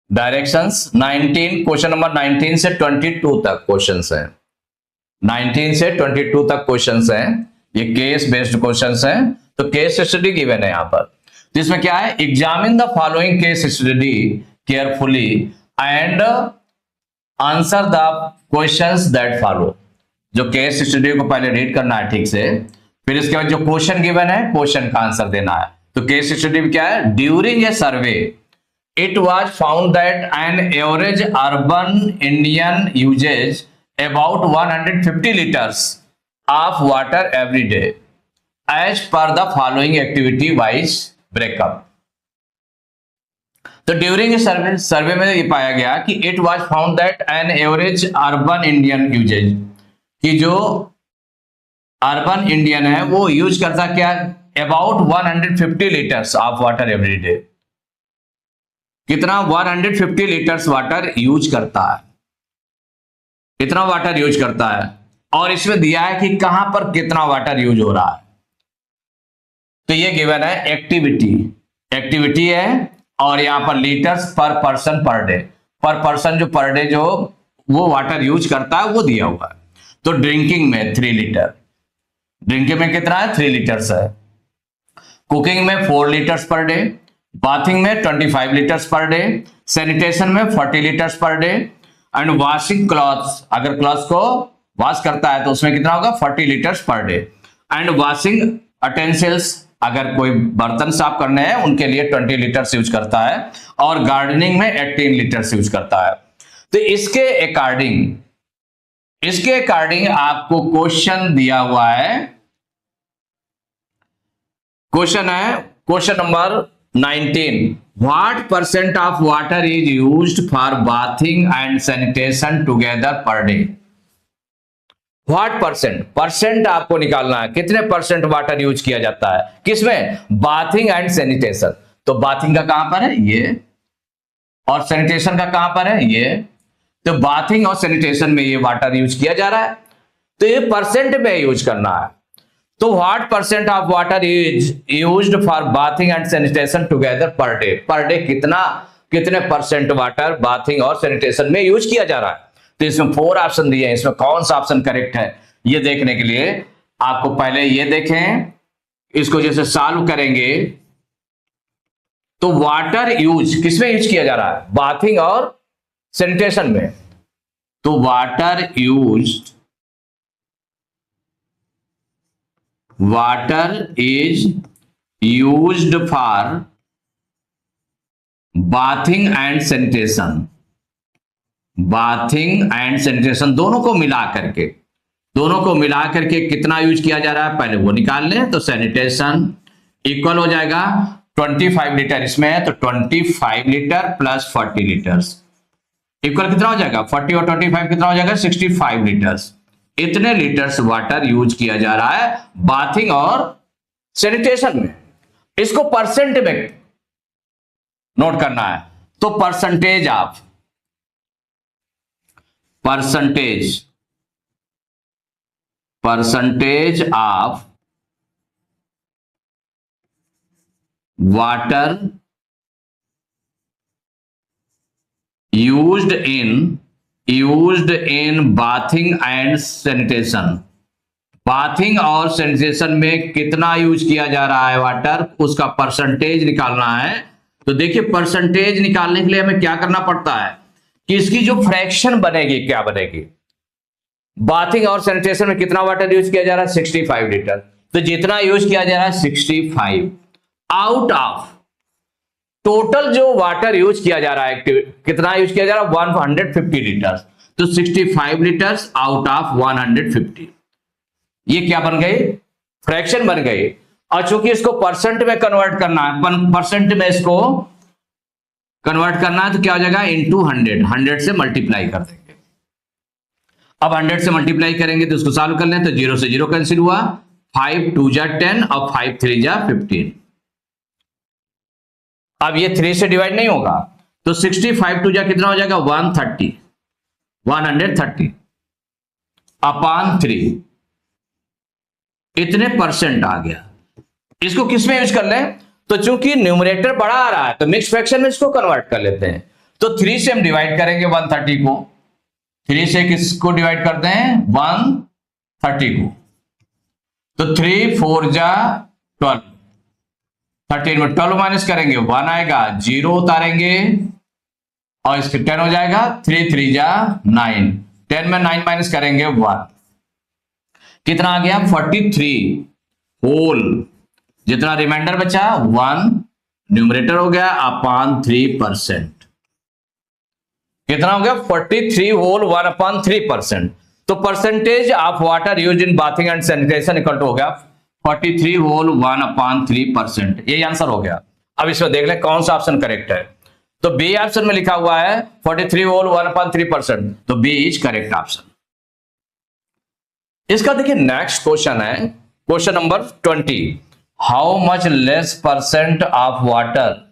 Directions 19, question number 19 से 22 तक questions हैं। 19 से 22 तक क्वेश्चंस हैं, ये केस बेस्ड क्वेश्चंस हैं। तो केस स्टडी गिवन है यहां पर। तो इसमें क्या है, examine the following case study carefully and answer the questions that follow. जो केस स्टडी को पहले रीड करना है ठीक से, फिर इसके बाद जो क्वेश्चन गिवन है क्वेश्चन का आंसर देना है। तो केस स्टडी में क्या है, during a survey it was found that an average urban Indian uses about 150 litres of water every day as per the following activity wise breakup. तो during survey में ये पाया गया कि it was found that an average urban Indian uses, कि जो urban Indian है वो यूज करता क्या, about 150 litres of water every day. कितना, 150 लीटर्स वाटर यूज करता है, इतना वाटर यूज करता है। और इसमें दिया है कि कहां पर कितना वाटर यूज हो रहा है। तो ये गिवन है एक्टिविटी है, और यहां पर लीटर्स पर पर्सन पर डे, पर पर्सन जो पर डे जो वो वाटर यूज करता है वो दिया हुआ है। तो ड्रिंकिंग में 3 लीटर, ड्रिंकिंग में कितना है, 3 लीटर्स है। कुकिंग में 4 लीटर्स पर डे, बाथिंग में 25 लीटर्स पर डे, सैनिटेशन में 40 litres per day, and washing clothes, अगर क्लॉथ्स को वॉश करता है तो उसमें कितना होगा, 40 litres per day, and washing utensils, अगर कोई बर्तन साफ करने हैं उनके लिए 20 लीटर्स यूज करता है, और गार्डनिंग में 18 लीटर्स यूज करता है। तो इसके अकॉर्डिंग आपको क्वेश्चन दिया हुआ है। क्वेश्चन है question number 19, what percent of water is used for bathing and sanitation together per day. What percent आपको निकालना है, कितने परसेंट वाटर यूज किया जाता है किसमें, बाथिंग एंड सैनिटेशन। तो बाथिंग का कहां पर है ये, और सैनिटेशन का कहां पर है ये। तो बाथिंग और सैनिटेशन में ये वाटर यूज किया जा रहा है, तो ये परसेंट में यूज करना है। तो what percent of water is used for bathing and sanitation together per day कितने परसेंट वाटर बाथिंग और सैनिटेशन में यूज किया जा रहा है। तो इसमें 4 ऑप्शन दिए हैं, इसमें कौन सा ऑप्शन करेक्ट है ये देखने के लिए आपको पहले ये देखें, इसको जैसे सॉल्व करेंगे तो वाटर यूज किसमें यूज किया जा रहा है, बाथिंग और सैनिटेशन में। तो water is used for bathing and sanitation, दोनों को मिला करके कितना यूज किया जा रहा है पहले वो निकाल लें। तो सैनिटेशन इक्वल हो जाएगा 25 लीटर इसमें है, तो 25 लीटर प्लस 40 लीटर्स इक्वल कितना हो जाएगा, 40 और 25 कितना हो जाएगा, 65 लीटर्स। इतने लीटर्स वाटर यूज किया जा रहा है बाथिंग और सैनिटेशन में। इसको परसेंट में नोट करना है, तो percentage of water used in bathing and sanitation, bathing और सैनिटेशन में कितना यूज किया जा रहा है वाटर, उसका परसेंटेज निकालना है। तो देखिए परसेंटेज निकालने के लिए हमें क्या करना पड़ता है कि इसकी जो फ्रैक्शन बनेगी क्या बनेगी, बाथिंग और सैनिटेशन में कितना वाटर यूज किया जा रहा है, 65 लीटर। तो जितना यूज किया जा रहा है 65 आउट ऑफ टोटल जो वाटर यूज किया जा रहा है, कितना यूज किया जा रहा है, 150 लीटर्स। तो 65 लीटर्स आउट ऑफ 150, ये क्या बन गई, फ्रैक्शन बन गई। और चूंकि इसको परसेंट में कन्वर्ट करना है, परसेंट में इसको कन्वर्ट करना है, तो क्या हो जाएगा, इनटू 100 से मल्टीप्लाई कर देंगे। अब 100 से मल्टीप्लाई करेंगे तो इसको सॉल्व कर लें, तो 0 से 0 कैंसिल हुआ, 5 2 जा 10 और 5 3 जा 15। अब ये 3 से डिवाइड नहीं होगा, तो 65 2 जा कितना हो जाएगा, 130 अपॉन 3, इतने परसेंट आ गया। इसको किस में यूज कर लें, तो चूंकि न्यूमरेटर बड़ा आ रहा है तो मिक्स फ्रैक्शन में इसको कन्वर्ट कर लेते हैं। तो 3 से हम डिवाइड करेंगे 130 को। 3 से किसको डिवाइड करते हैं? 130 को। तो 3 4 जा 12, 13 में 12 माइनस करेंगे 1 आएगा, 0 उतारेंगे और इसके 10 हो जाएगा, 3 3 जा 9, 10 में 9 माइनस करेंगे 1, कितना आ गया? 43 होल, जितना रिमाइंडर बचा 1 न्यूमरेटर हो गया अपान 3%। कितना हो गया? 43 होल 1 अपान 3%। तो percentage of water use in bathing and sanitization equal to हो गया 43 होल 1 अपान 3%। यही आंसर हो गया। अब इसमें देख लें कौन सा ऑप्शन करेक्ट है। तो बी ऑप्शन में लिखा हुआ है 43 होल 1 अपान 3%, तो बी इज करेक्ट ऑप्शन। इसका देखिए नेक्स्ट क्वेश्चन है, question number 20। How much less percent of water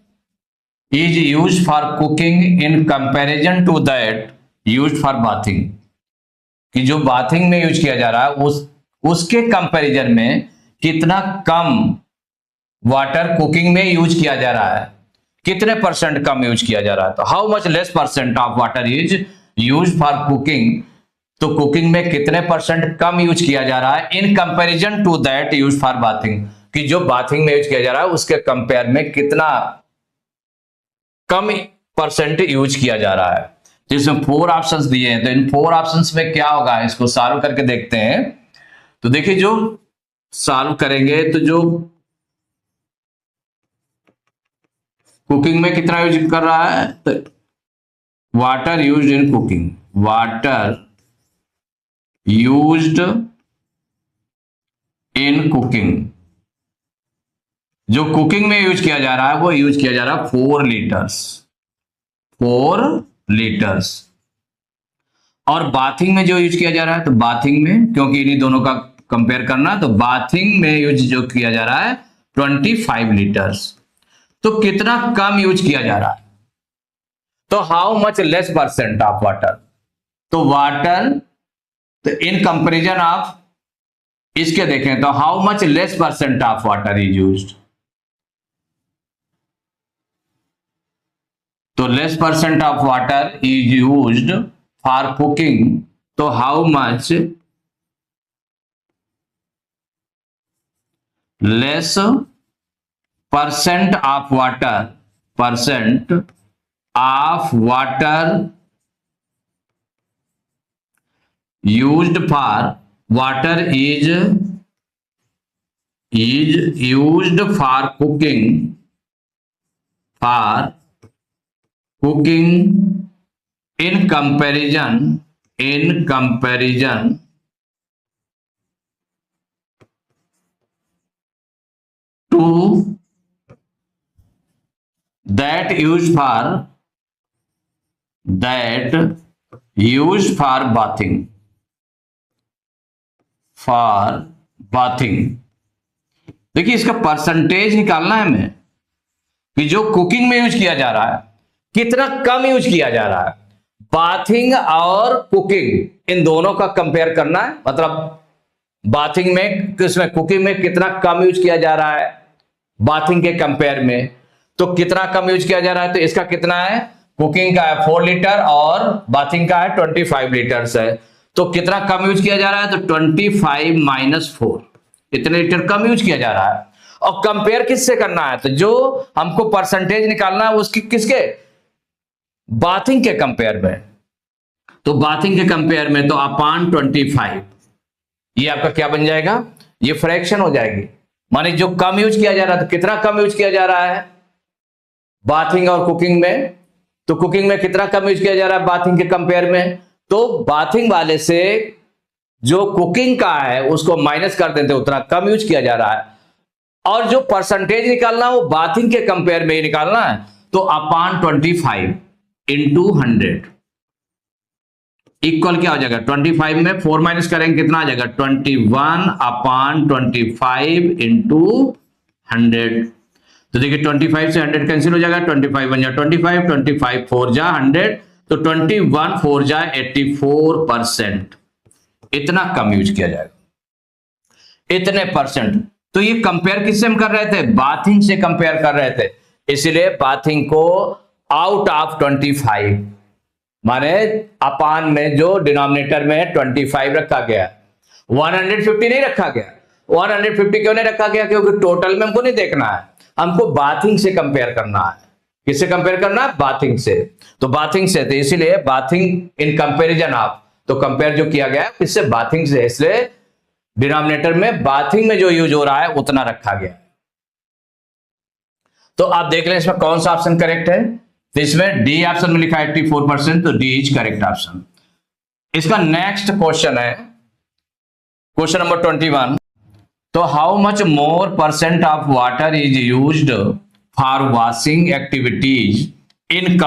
is used for cooking in comparison to that used for bathing. कि जो बाथिंग में यूज किया जा रहा है उसके कंपैरिजन में कितना कम वाटर कुकिंग में यूज किया जा रहा है, कितने परसेंट कम यूज किया जा रहा है। तो how much less percent of water is used for cooking, तो कुकिंग में कितने परसेंट कम यूज किया जा रहा है in comparison to that use for bathing, कि जो बाथिंग में यूज किया जा रहा है उसके कंपेयर में कितना कम परसेंट यूज किया जा रहा है। तो इसमें 4 ऑप्शंस दिए हैं, तो इन 4 ऑप्शंस में क्या होगा इसको सॉल्व करके देखते हैं। तो देखिए जो सॉल्व करेंगे तो जो कुकिंग में कितना यूज कर रहा है, तो water used in cooking, water used in cooking, जो कुकिंग में यूज किया जा रहा है वो यूज किया जा रहा है 4 लीटर्स, 4 लीटर्स। और बाथिंग में जो यूज किया जा रहा है, तो बाथिंग में क्योंकि इन्हीं दोनों का कंपेयर करना, तो बाथिंग में यूज जो किया जा रहा है 25 लीटर्स। तो कितना कम यूज किया जा रहा है, तो how much less percent of water, तो वाटर तो इन कंपेरिजन ऑफ इसके देखें तो how much less percent of water is used, तो less percent of water is used for cooking, तो how much less percent of water, percent of water used for water is used for cooking in comparison to that used for bathing, for bathing. देखिए इसका percentage निकालना है हमें कि जो cooking में use किया जा रहा है कितना कम यूज किया जा रहा है। बाथिंग और कुकिंग इन दोनों का कंपेयर करना है, मतलब बाथिंग में किसमें कुकिंग में कितना कम यूज किया जा रहा है बाथिंग के कंपेयर में, तो कितना कम यूज किया जा रहा है। तो इसका कितना है, कुकिंग का है 4 लीटर और बाथिंग का है 25 लीटर्स है, तो कितना कम यूज किया जा रहा है, तो 25 माइनस 4, इतने लीटर कम यूज किया जा रहा है। और कंपेयर किससे करना है, तो जो हमको परसेंटेज निकालना है उसकी किसके, बाथिंग के कंपेयर में। तो बाथिंग के कंपेयर में तो अपान 25, ये आपका क्या बन जाएगा, ये फ्रैक्शन हो जाएगी। माने जो कम यूज किया जा रहा है, तो कितना कम यूज किया जा रहा है बाथिंग और कुकिंग में, तो कुकिंग में कितना कम यूज किया जा रहा है बाथिंग के कंपेयर में, तो बाथिंग वाले से जो कुकिंग का है उसको माइनस कर देते उतना कम यूज किया जा रहा है। और जो परसेंटेज निकालना है वो बाथिंग के कंपेयर में ही निकालना है, तो अपान 25 इंटू 100 इक्वल क्या हो जाएगा, 25 में 4 माइनस करेंगे कितना आ जाएगा, 21 अपान 25 इंटू 100। तो देखिए 25 से 100 कैंसिल हो जाएगा, 25 बन जाए 25, 25 4 जा 100, तो 21 4 जा 84%, इतना कम यूज किया जाएगा, इतने परसेंट। तो ये कंपेयर किससे हम कर रहे थे, बाथिंग से कंपेयर कर रहे थे, इसलिए बाथिंग को आउट ऑफ 25, माने अपान में जो डिनोमिनेटर में 25 रखा गया, 150 नहीं रखा गया। 150 क्यों नहीं रखा गया? क्योंकि टोटल में हमको नहीं देखना है, हमको बाथिंग से कंपेयर करना है। किससे कंपेयर करना है? बाथिंग से। तो बाथिंग से, तो इसीलिए बाथिंग इन कंपेरिजन ऑफ, तो कंपेयर जो किया गया किससे? बाथिंग से, इसलिए डिनोमिनेटर में बाथिंग में जो यूज हो रहा है उतना रखा गया। तो आप देख लें इसमें कौन सा ऑप्शन करेक्ट है। तो इसमें डी ऑप्शन में लिखा है 84%, तो डी इज करेक्ट ऑप्शन। इसका नेक्स्ट क्वेश्चन है क्वेश्चन नंबर 21। तो how much more percent of water is used for washing activities in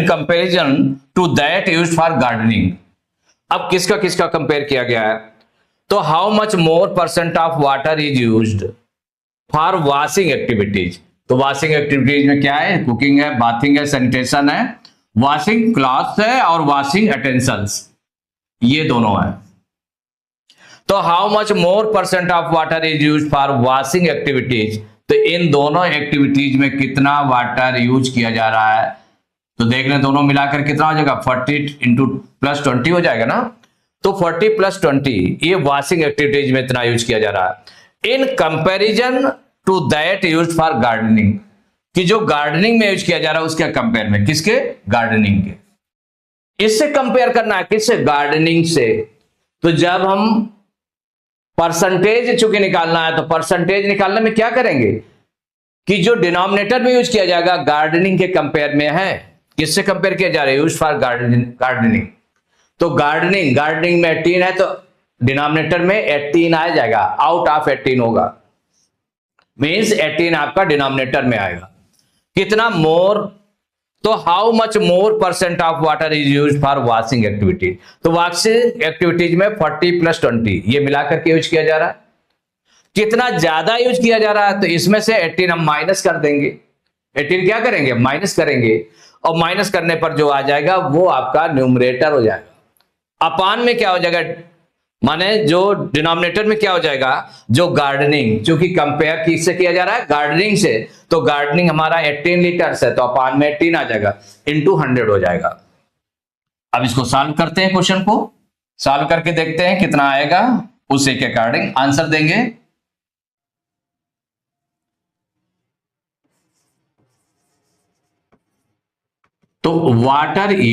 comparison to that used for gardening. अब किसका किसका कंपेयर किया गया है? तो how much more percent of water is used for washing activities. तो washing activities में क्या है? कुकिंग है, बाथिंग है, सैनिटेशन है, वॉशिंग क्लॉथ्स है और वॉशिंग यूटेंसिल्स, ये दोनों है। तो how much more percent of water is use for washing activities, तो इन दोनों एक्टिविटीज में कितना वाटर यूज किया जा रहा है? तो देख लें दोनों मिलाकर कितना हो जाएगा, 40 इंटू प्लस 20 हो जाएगा ना। तो 40 प्लस 20 ये वॉशिंग एक्टिविटीज में इतना यूज किया जा रहा है in comparison to that use for gardening, कि जो गार्डनिंग में यूज किया जा रहा है उसके कंपेयर में, किसके? गार्डनिंग के। इससे कंपेयर करना है, किससे? गार्डनिंग से। तो जब हम परसेंटेज चूंकि निकालना है, तो परसेंटेज निकालने में क्या करेंगे कि जो डिनोमिनेटर में यूज किया जाएगा गार्डनिंग के कंपेयर में है। किससे कंपेयर किया जा रहा है? Use for gardening. तो गार्डनिंग में 18 है, तो डिनोमिनेटर में 18 आ जाएगा, आउट ऑफ 18 होगा, मींस 18 आपका डिनोमिनेटर में आएगा। कितना? मोर। तो how much more percent of water is use for washing activities. तो वॉशिंग एक्टिविटीज में 40 प्लस 20 ये मिलाकर के यूज किया जा रहा है। कितना ज्यादा यूज किया जा रहा है? तो इसमें से 18 हम माइनस कर देंगे। 18 क्या करेंगे? माइनस करेंगे, और माइनस करने पर जो आ जाएगा वो आपका न्यूमरेटर हो जाएगा। अपान में क्या हो जाएगा? माने जो डिनोमिनेटर में क्या हो जाएगा? जो गार्डनिंग, क्योंकि कंपेयर किससे किया जा रहा है? गार्डनिंग से। तो गार्डनिंग हमारा 18 लीटर्स है, तो अपान में 18 आ जाएगा, इंटू 100 हो जाएगा। अब इसको सॉल्व करते हैं, क्वेश्चन को सॉल्व करके देखते हैं कितना आएगा, उसी के अकॉर्डिंग आंसर देंगे। तो water is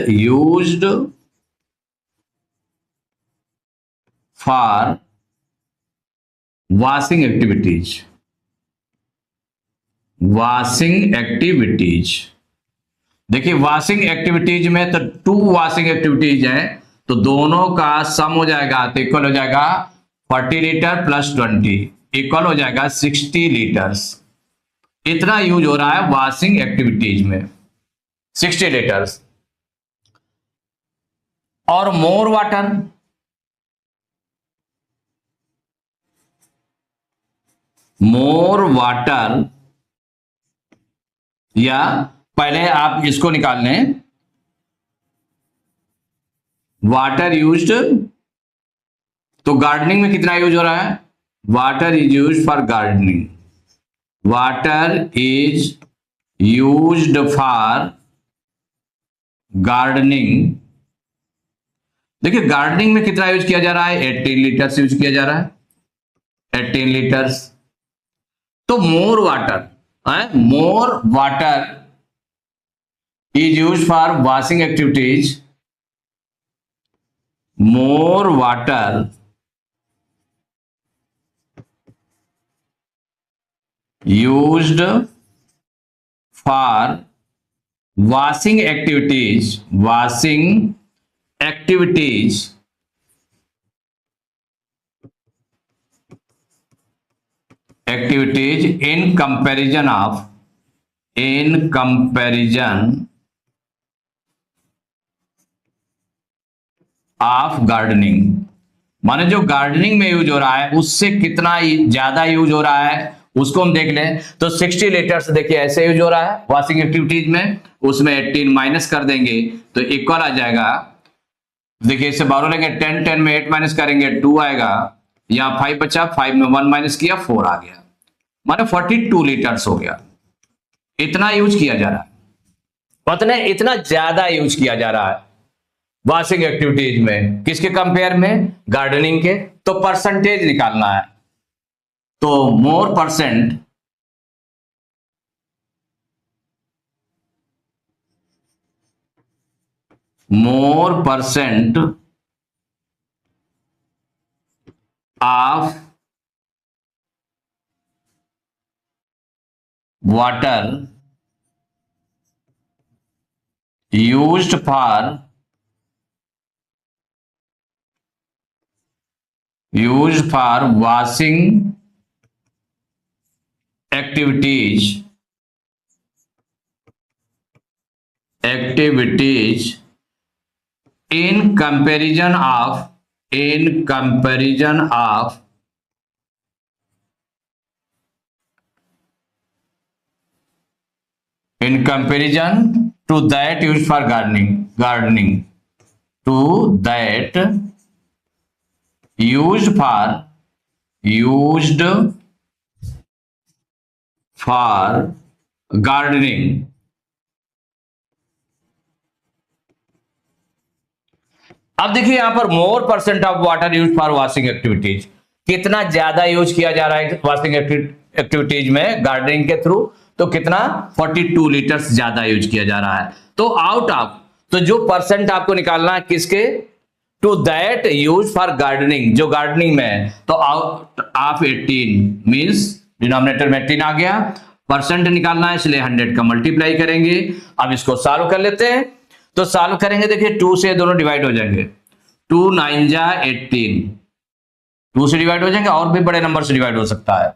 used for washing activities. देखिए वॉशिंग एक्टिविटीज में तो 2 वॉशिंग एक्टिविटीज हैं, तो दोनों का सम हो जाएगा, तो इक्वल हो जाएगा 40 लीटर प्लस 20 इक्वल हो जाएगा 60 लीटर्स। इतना यूज हो रहा है वॉशिंग एक्टिविटीज में, 60 लीटर्स। और मोर वाटर, या पहले आप इसको निकाल लें, वाटर यूज्ड, तो गार्डनिंग में कितना यूज हो रहा है? Water is used for gardening, water is used for gardening. देखिए गार्डनिंग में कितना यूज किया जा रहा है? 18 लीटर्स यूज किया जा रहा है, 18 लीटर्स। तो more water is use for washing activities, more water used for washing activities in comparison of gardening। माने जो गार्डनिंग में यूज हो रहा है उससे कितना ज्यादा यूज हो रहा है उसको हम देख लें। तो 60 लीटर्स देखिए ऐसे यूज हो रहा है वॉशिंग एक्टिविटीज में, उसमें 18 माइनस कर देंगे तो इक्वल आ जाएगा। देखिए इससे 12 लेंगे, 10 में 8 माइनस करेंगे 2 आएगा, यहाँ 5 बचा, 5 में 1 माइनस किया 4 आ गया। माने 42 लीटर्स हो गया। इतना यूज किया जा रहा है, मतलब इतना ज्यादा यूज किया जा रहा है वॉशिंग एक्टिविटीज में। किसके कंपेयर में? गार्डनिंग के। तो परसेंटेज निकालना है, तो मोर percent of water used for washing activities in comparison of to that used for gardening to that used for gardening। अब देखिए यहां पर मोर percent of water use for washing activities, कितना ज्यादा यूज किया जा रहा है वॉशिंग एक्टिविटीज में गार्डनिंग के थ्रू, तो कितना 42 लीटर्स ज्यादा यूज किया जा रहा है। तो आउट ऑफ, तो जो परसेंट आपको निकालना है किसके? To that use for gardening, जो गार्डनिंग में है, तो आउट ऑफ 18 मींस डिनोमिनेटर में 18 आ गया, परसेंट निकालना है इसलिए 100 का मल्टीप्लाई करेंगे। अब इसको सॉल्व कर लेते हैं, तो सॉल्व करेंगे, देखिए 2 से दोनों डिवाइड हो जाएंगे, 2 9 जा 18, 2 से डिवाइड हो जाएंगे, और भी बड़े नंबर से डिवाइड हो सकता है,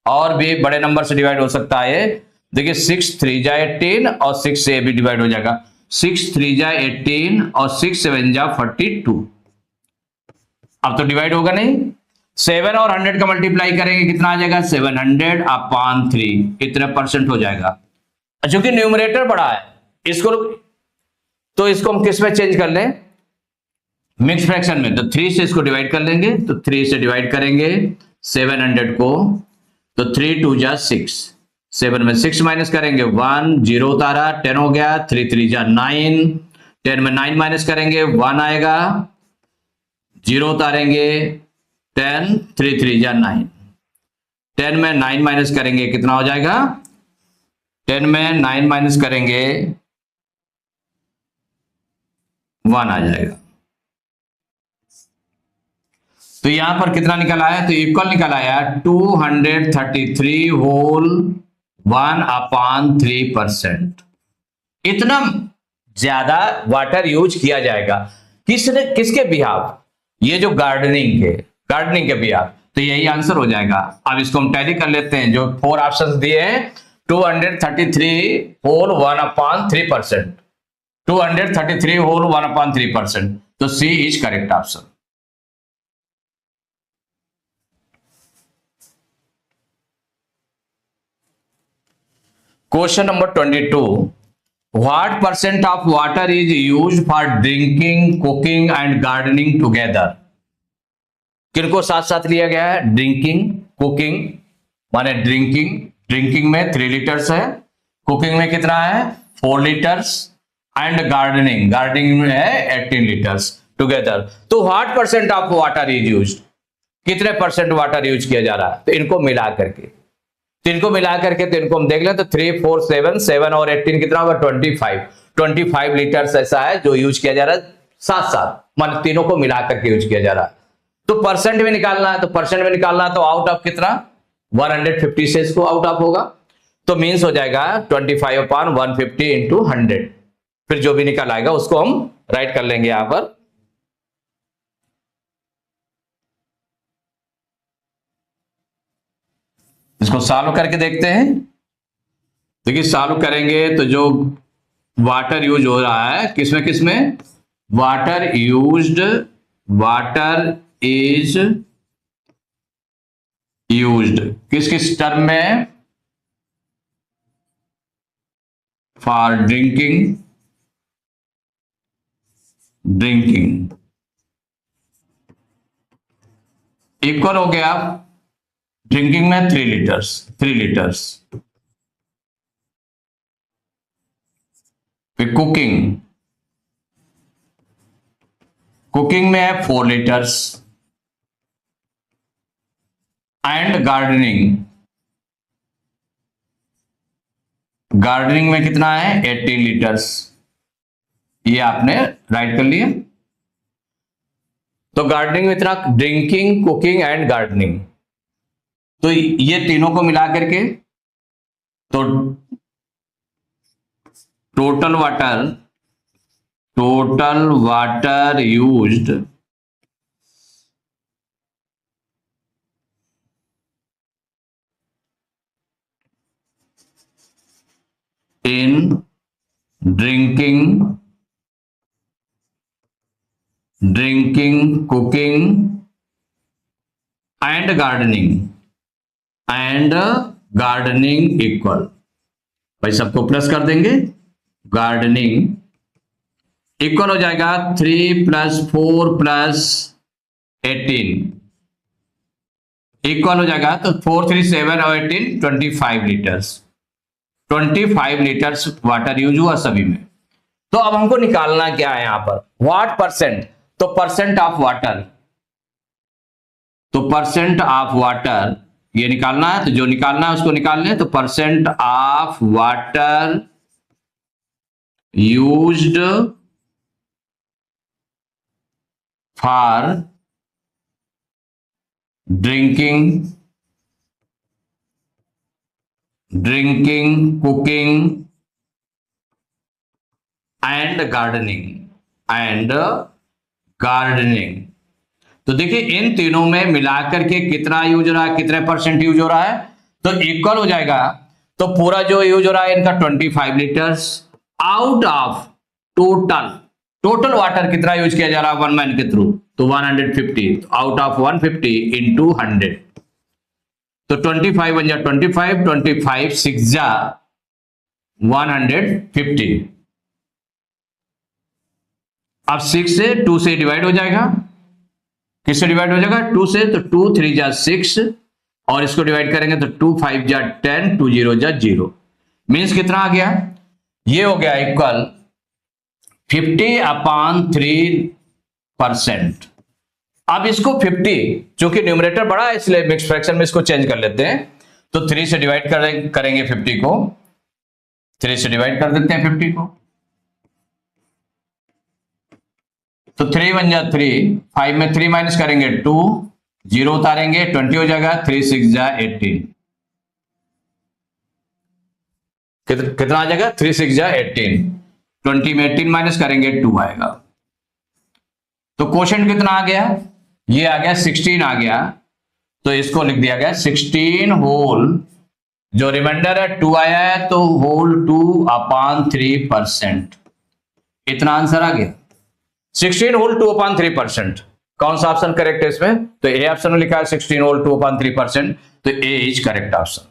और भी बड़े नंबर से डिवाइड हो सकता है। देखिए 6 3 जा 18 और 6 से भी डिवाइड हो जाएगा, 6 3 जा 18 और 6 7 जा 42। अब तो डिवाइड होगा नहीं, 7 और 100 का मल्टीप्लाई करेंगे कितना आ जाएगा? 700 अपॉन 3, इतने परसेंट हो जाएगा। चूंकि न्यूमरेटर बड़ा है इसको, तो इसको हम किस में चेंज कर लें? मिक्स फ्रैक्शन में। तो 3 से इसको डिवाइड कर लेंगे, तो 3 से डिवाइड करेंगे 700 को, तो 3 2 जा 6, 7 में 6 माइनस करेंगे 1, 0 उतारा 10 हो गया, 3 3 जा 9, 10 में 9 माइनस करेंगे 1 आएगा, 0 उतारेंगे 10, 3 3 जा 9, 10 में 9 माइनस करेंगे कितना हो जाएगा? 10 में 9 माइनस करेंगे 1 आ जाएगा। तो यहां पर कितना निकल आया? तो इक्वल निकल आया 233 होल 1 अपॉन 3%। इतना ज्यादा वाटर यूज किया जाएगा किसके बिहाफ? ये जो गार्डनिंग के बिहाफ। तो यही आंसर हो जाएगा। अब इसको हम टैली कर लेते हैं, जो 4 ऑप्शंस दिए हैं, 233 होल 1 अपॉन 3%, 233 होल 1 अपॉन 3%, तो C is correct option. Question number 22, what percent of water is used for drinking, cooking and gardening together? किनको साथ साथ लिया गया है? ड्रिंकिंग, कुकिंग, माने ड्रिंकिंग में 3 लीटर्स है, कुकिंग में कितना है? 4 लीटर्स, एंड गार्डनिंग में है 18 लीटर्स टुगेदर। तो what percent of water is used, कितने परसेंट वाटर यूज किया जा रहा है? तो इनको मिला करके, तो इनको हम देख लें, तो 3 4 7 और 18 कितना होगा? 25 लीटर्स ऐसा है जो यूज किया जा रहा है साथ साथ, मान तीनों को मिला करके यूज किया जा रहा है। तो परसेंट में निकालना है, तो आउट ऑफ कितना? 150 से इसको आउट ऑफ होगा, तो मीन्स हो जाएगा 25 अपॉन 150 इंटू 100। फिर जो भी निकल आएगा उसको हम राइट कर लेंगे यहां पर। इसको सॉल्व करके देखते हैं। देखिए सॉल्व करेंगे तो जो वाटर यूज हो रहा है किसमें वाटर इज यूज्ड किस टर्म में? फॉर ड्रिंकिंग इक्वल हो गया ड्रिंकिंग में 3 लीटर्स। फिर कुकिंग में है 4 लीटर्स। एंड गार्डनिंग में कितना है 18 लीटर्स। ये आपने राइट कर लिया। तो गार्डनिंग में इतना, ड्रिंकिंग, कुकिंग एंड गार्डनिंग, तो ये तीनों को मिला करके तो total water used in drinking, cooking and gardening equal, भाई सबको प्लस कर देंगे, गार्डनिंग इक्वल हो जाएगा 3 + 4 + 18 इक्वल हो जाएगा, तो 4 3 7 और 18 25 लीटर्स। 25 लीटर्स वाटर यूज हुआ सभी में। तो अब हमको निकालना क्या है यहां पर, व्हाट परसेंट, तो परसेंट ऑफ वाटर, ये निकालना है। तो जो निकालना है उसको निकाल लें। तो percent of water used for drinking, cooking and gardening. तो देखिए इन तीनों में मिलाकर के कितना यूज हो रहा है, कितने परसेंट यूज हो रहा है, तो इक्वल हो जाएगा। तो पूरा जो यूज हो रहा है इनका 25 litres out of total water कितना यूज किया जा रहा है 1 मैन के थ्रू, तो 150, आउट ऑफ 150 इंटू 100, तो 25 बन जाए 25 6 जा 150। अब 6 से 2 से डिवाइड हो जाएगा, किससे डिवाइड हो जाएगा 2 से, तो 2 3 जा 6 और इसको डिवाइड करेंगे तो 2 5 जा 10, 2 0 जा 0, मीन्स कितना आ गया, ये हो गया इक्वल 50/3%। अब इसको 50, चूंकि न्यूमरेटर बड़ा है इसलिए मिक्स फ्रैक्शन में इसको चेंज कर लेते हैं। तो 3 से डिवाइड करेंगे 50 को, 3 से डिवाइड कर देते हैं 50 को, तो 3 बन जा 3, 5 में 3 माइनस करेंगे 2, 0 उतारेंगे 20 हो जाएगा, 3 6 जा 18, कितना आ जाएगा 3 6 जा 18, 20 में 18 माइनस करेंगे 2 आएगा। तो क्वोशंट कितना आ गया, ये आ गया 16 आ गया, तो इसको लिख दिया गया 16 होल, जो रिमाइंडर है 2 आया है तो होल 2/3%, इतना आंसर आ गया 16 होल 2/3%। कौन सा ऑप्शन करेक्ट है इसमें, तो ए ऑप्शन में लिखा है 16 होल 2/3%, तो ए इज करेक्ट ऑप्शन।